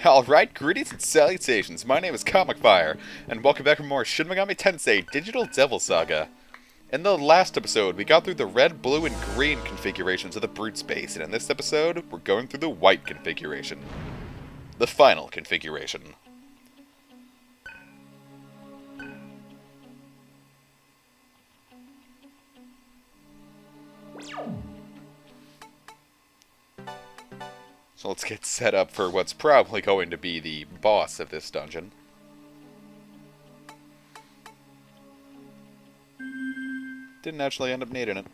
Alright, greetings and salutations. My name is Comic Fire, and welcome back for more Shin Megami Tensei Digital Devil Saga. In the last episode, we got through the red, blue, and green configurations of the brute space, and in this episode, we're going through the white configuration. The final configuration. So let's get set up for what's probably going to be the boss of this dungeon. Didn't actually end up needing it.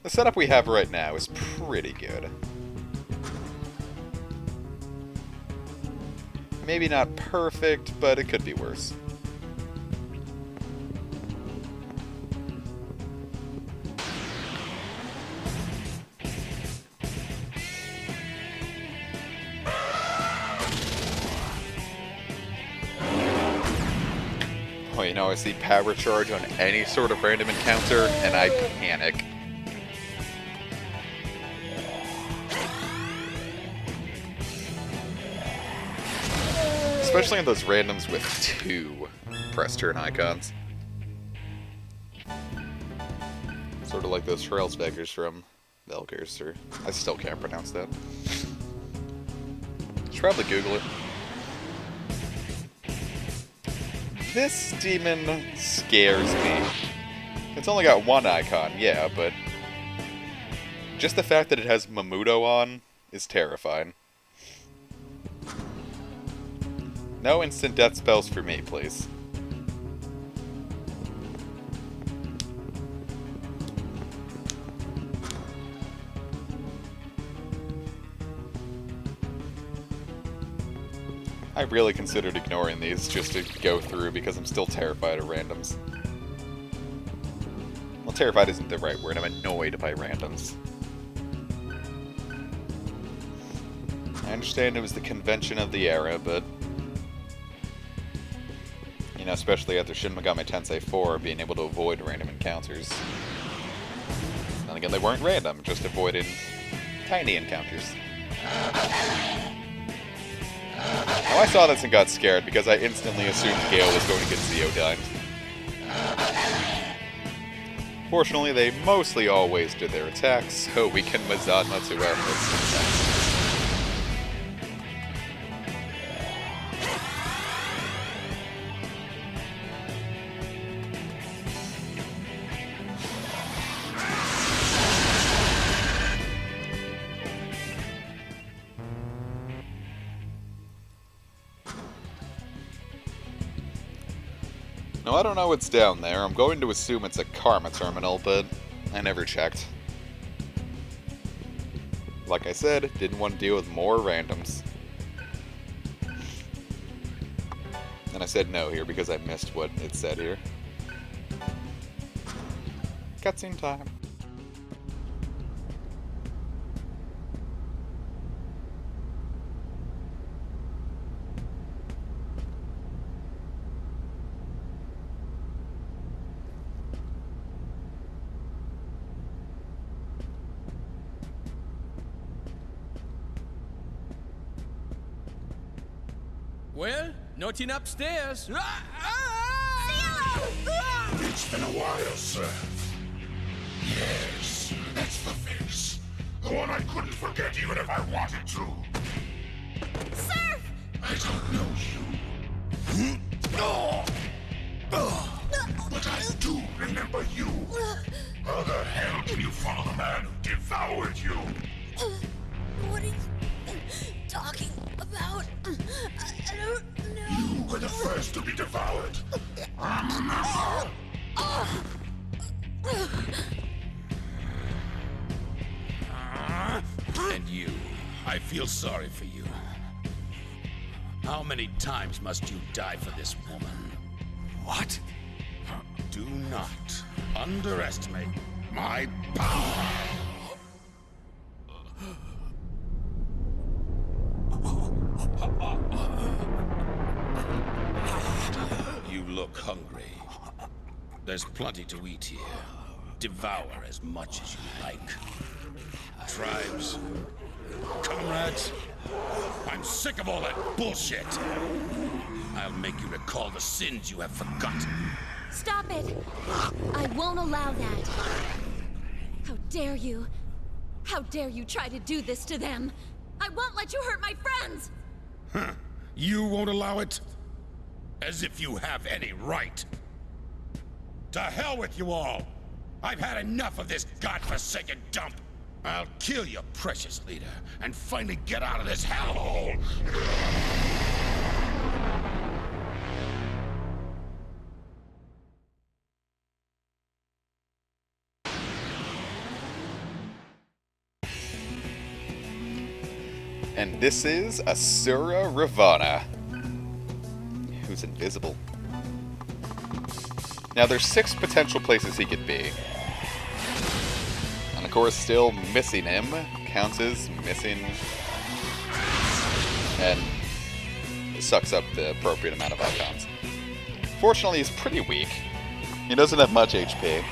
The setup we have right now is pretty good. Maybe not perfect, but it could be worse. You know, I see power charge on any sort of random encounter, and I panic. Especially on those randoms with two press turn icons. Sort of like those Trailsbeggers from Velgers, or I still can't pronounce that. Should probably Google it. This demon scares me. It's only got one icon, yeah, but just the fact that it has Mamuto on is terrifying. No instant death spells for me, please. I really considered ignoring these just to go through because I'm still terrified of randoms. Well, terrified isn't the right word, I'm annoyed by randoms. I understand it was the convention of the era, but... you know, especially after Shin Megami Tensei 4, being able to avoid random encounters. And again, they weren't random, just avoided tiny encounters. Now, I saw this and got scared because I instantly assumed Gale was going to get Zeodyne. Fortunately, they mostly always did their attacks, so we can Mazatma to our attacks. Now, I don't know what's down there. I'm going to assume it's a Karma terminal, but I never checked. Like I said, didn't want to deal with more randoms. And I said no here because I missed what it said here. Cutscene time. Well, nothing upstairs. It's been a while, sir. Yes, that's the face. The one I couldn't forget even if I wanted to. Sir! I don't know you. But I do remember you. How the hell can you follow the man who devoured you? What are you talking about? I don't know. You were the first to be devoured. Remember? And you, I feel sorry for you. How many times must you die for this woman? What? Do not underestimate my power. You look hungry. There's plenty to eat here. Devour as much as you like. Tribes, comrades. I'm sick of all that bullshit. I'll make you recall the sins you have forgotten. Stop it! I won't allow that. How dare you? How dare you try to do this to them? I won't let you hurt my friends! Huh. You won't allow it? As if you have any right. To hell with you all! I've had enough of this godforsaken dump! I'll kill your precious leader, and finally get out of this hellhole! And this is Asura Ravana, who's invisible. Now there's 6 potential places he could be. And of course, still missing him counts as missing, and sucks up the appropriate amount of icons. Fortunately, he's pretty weak. He doesn't have much HP.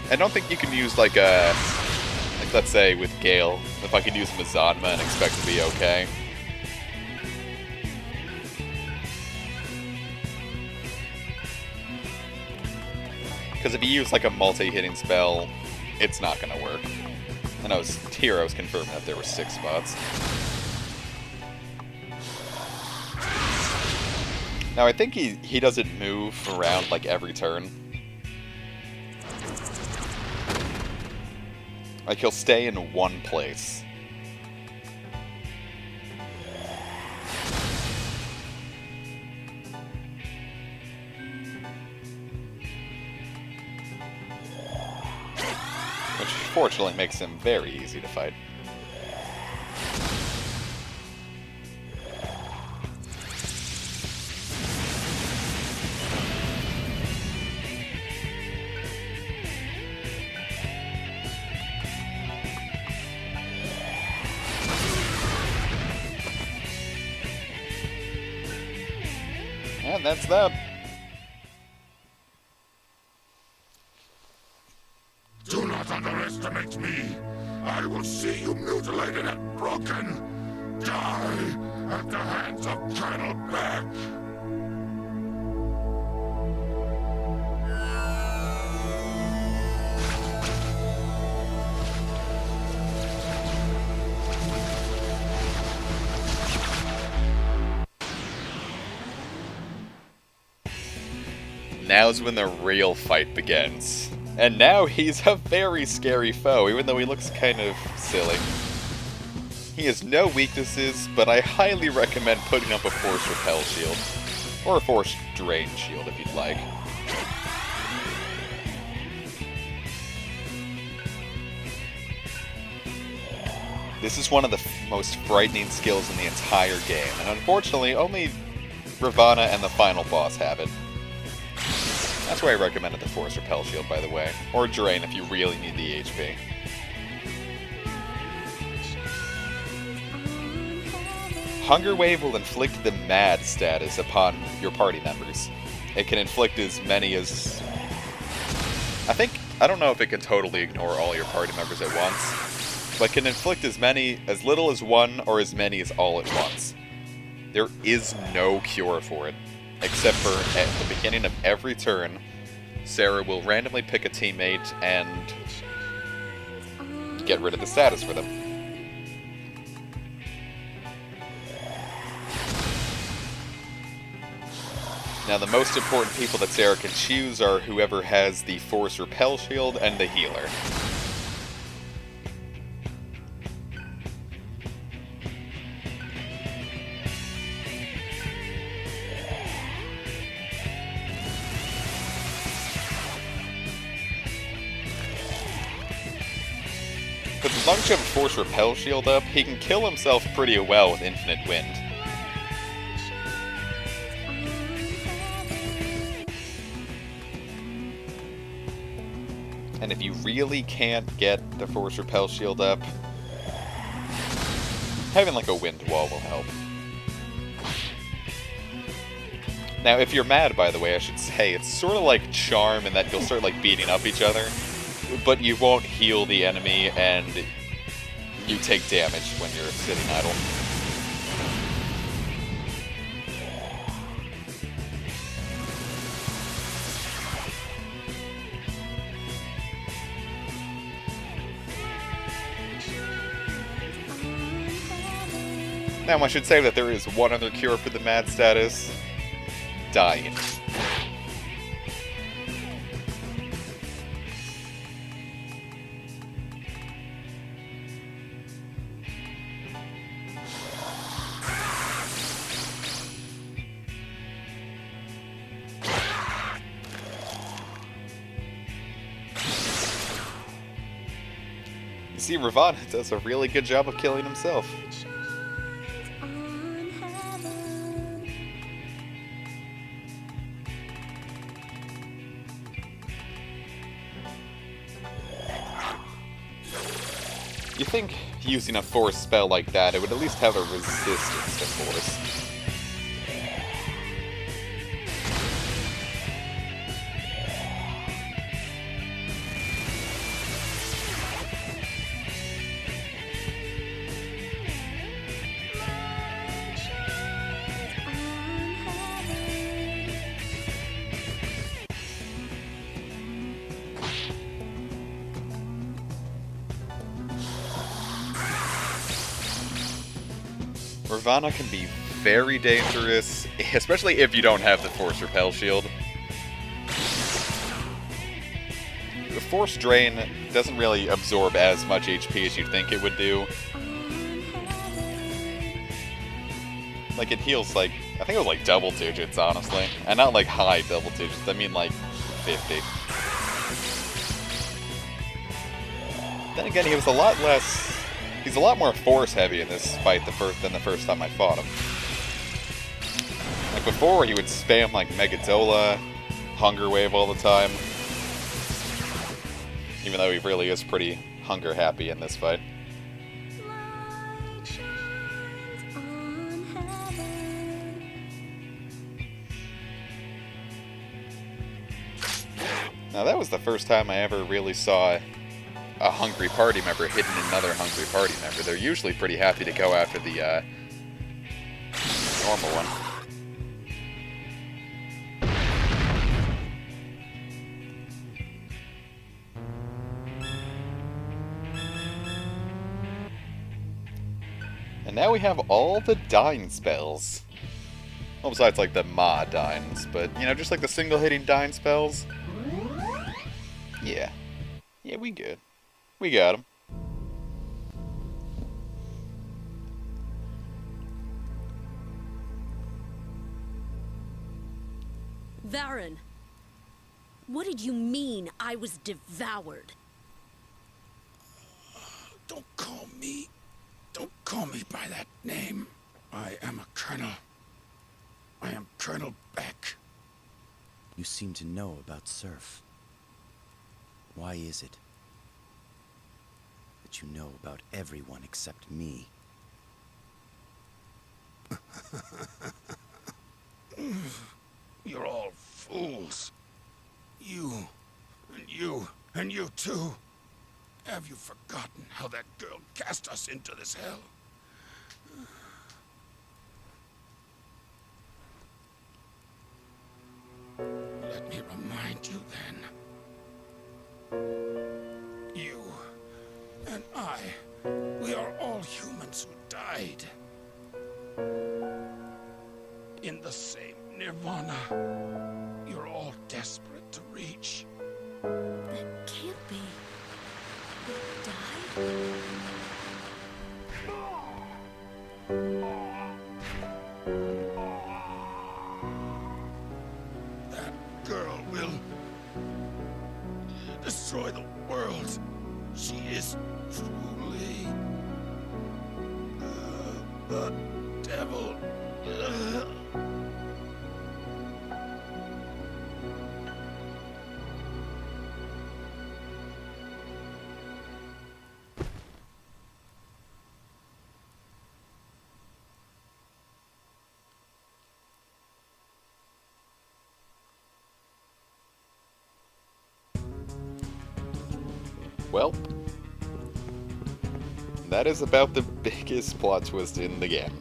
I don't think you can use like let's say with Gale, if I could use Mizanma and expect to be okay. Because if you use like a multi-hitting spell, it's not going to work. And here I was confirming that there were 6 spots. Now I think he doesn't move around like every turn. Like he'll stay in one place. Which fortunately makes him very easy to fight. And that's that. Do not underestimate me. I will see you mutilated and broken. Die at the hands of Colonel Beck. Now's when the real fight begins. And now he's a very scary foe, even though he looks kind of silly. He has no weaknesses, but I highly recommend putting up a Force Repel shield. Or a Force Drain shield, if you'd like. This is one of the most frightening skills in the entire game, and unfortunately, only Ravana and the final boss have it. That's why I recommended the Force Repel shield, by the way. Or Drain if you really need the HP. Hunger Wave will inflict the Mad status upon your party members. It can inflict as many as... I don't know if it can totally ignore all your party members at once, but can inflict as little as 1 or as many as all at once. There is no cure for it. Except for at the beginning of every turn, Sarah will randomly pick a teammate and get rid of the status for them. Now the most important people that Sarah can choose are whoever has the Force Repel shield and the healer. But as long as you have a Force Repel shield up, he can kill himself pretty well with Infinite Wind. And if you really can't get the Force Repel shield up, having like a Wind Wall will help. Now, if you're mad, by the way, I should say, it's sort of like Charm in that you'll start like beating up each other. but you won't heal the enemy, and you take damage when you're sitting idle. Now, I should say that there is one other cure for the mad status. Dying. You see, Ravana does a really good job of killing himself. You think using a force spell like that, it would at least have a resistance to force. Ravana can be very dangerous, especially if you don't have the Force Repel shield. The Force Drain doesn't really absorb as much HP as you'd think it would do. Like, it heals like, I think it was like double digits, honestly. And not like high double digits, I mean like 50. Then again, he was a lot less... He's a lot more force heavy in this fight than the first time I fought him. Like before, he would spam like Megadola, Hunger Wave all the time. Even though he really is pretty hunger happy in this fight. Now that was the first time I ever really saw a hungry party member hitting another hungry party member. They're usually pretty happy to go after the normal one. And now we have all the dying spells. Well, besides like the Ma dyings, but you know, just like the single hitting dying spells. Yeah. Yeah, we good. We got him. Varin, what did you mean I was devoured? Don't call me by that name. I am a colonel. I am Colonel Beck. You seem to know about Surf. Why is it that you know about everyone except me? You're all fools. You, and you too. Have you forgotten how that girl cast us into this hell? Let me remind you then. You and I, we are all humans who died. In the same Nirvana. You're all desperate to reach. That can't be. We died? That girl will destroy the world. She is truly the devil. Well, that is about the biggest plot twist in the game.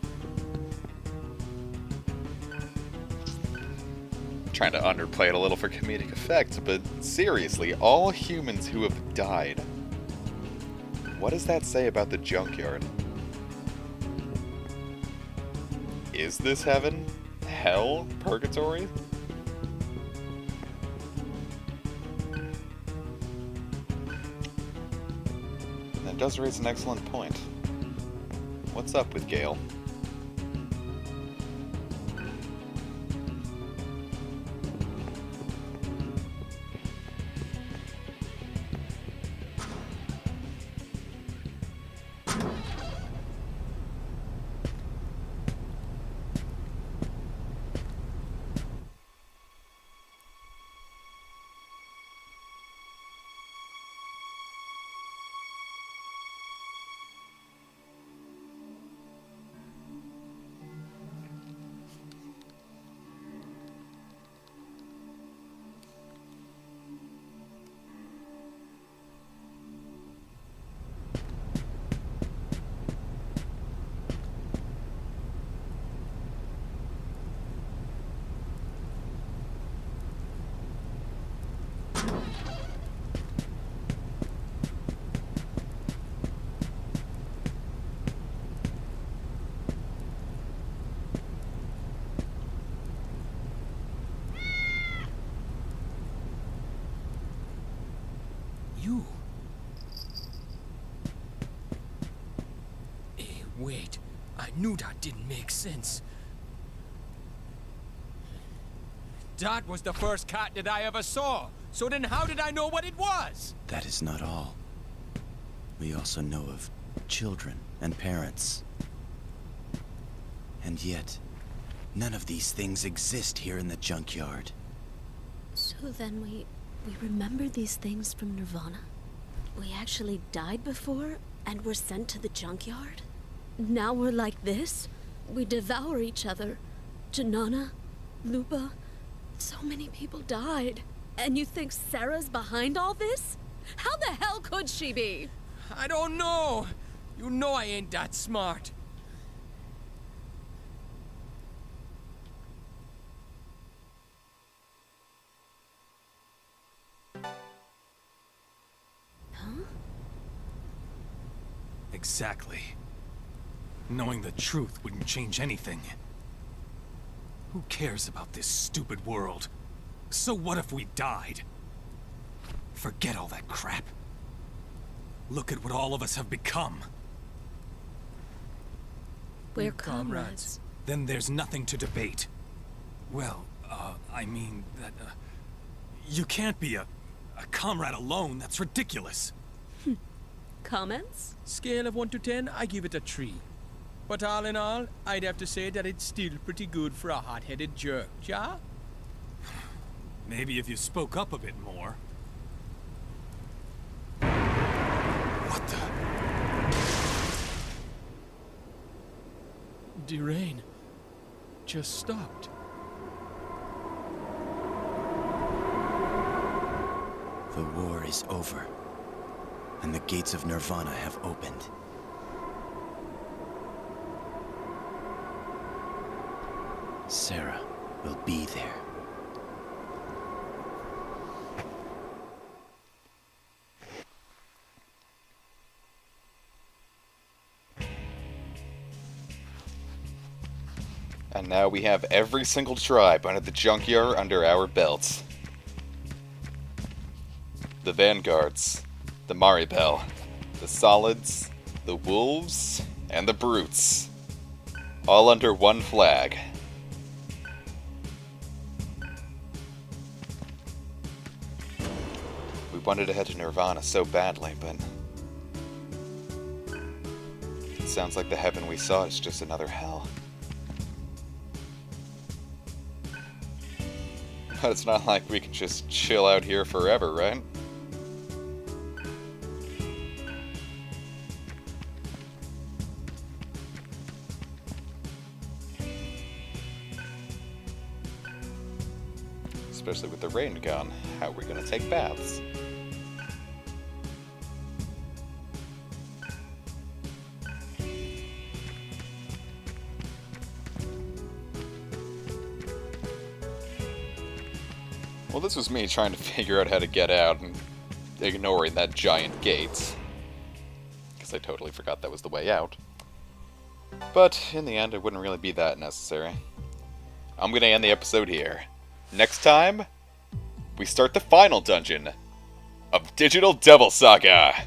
Trying to underplay it a little for comedic effect, but seriously, all humans who have died. What does that say about the Junkyard? Is this heaven? Hell? Purgatory? That does raise an excellent point. What's up with Gale? You? Hey, wait. I knew that didn't make sense. That was the first cat that I ever saw. So then how did I know what it was? That is not all. We also know of children and parents. And yet, none of these things exist here in the Junkyard. So then we remember these things from Nirvana? We actually died before and were sent to the Junkyard? Now we're like this? We devour each other. Janana, Lupa, so many people died. And you think Sarah's behind all this? How the hell could she be? I don't know. You know I ain't that smart. Huh? Exactly. Knowing the truth wouldn't change anything. Who cares about this stupid world? So what if we died? Forget all that crap. Look at what all of us have become. We're comrades. Then there's nothing to debate. Well, I mean that, you can't be a comrade alone. That's ridiculous. Comments? Scale of 1 to 10, I give it a 3. But all in all, I'd have to say that it's still pretty good for a hot-headed jerk, ja? Maybe if you spoke up a bit more. What the? Derain just stopped. The war is over, and the gates of Nirvana have opened. Sarah will be there. And now we have every single tribe under the Junkyard under our belts. The Vanguards, the Maribel, the Solids, the Wolves, and the Brutes. All under one flag. We wanted to head to Nirvana so badly, but it sounds like the heaven we saw is just another hell. But it's not like we can just chill out here forever, right? Especially with the rain gone, how are we gonna take baths? Well, this was me trying to figure out how to get out and ignoring that giant gate. Because I totally forgot that was the way out. But, in the end, it wouldn't really be that necessary. I'm gonna end the episode here. Next time, we start the final dungeon of Digital Devil Saga!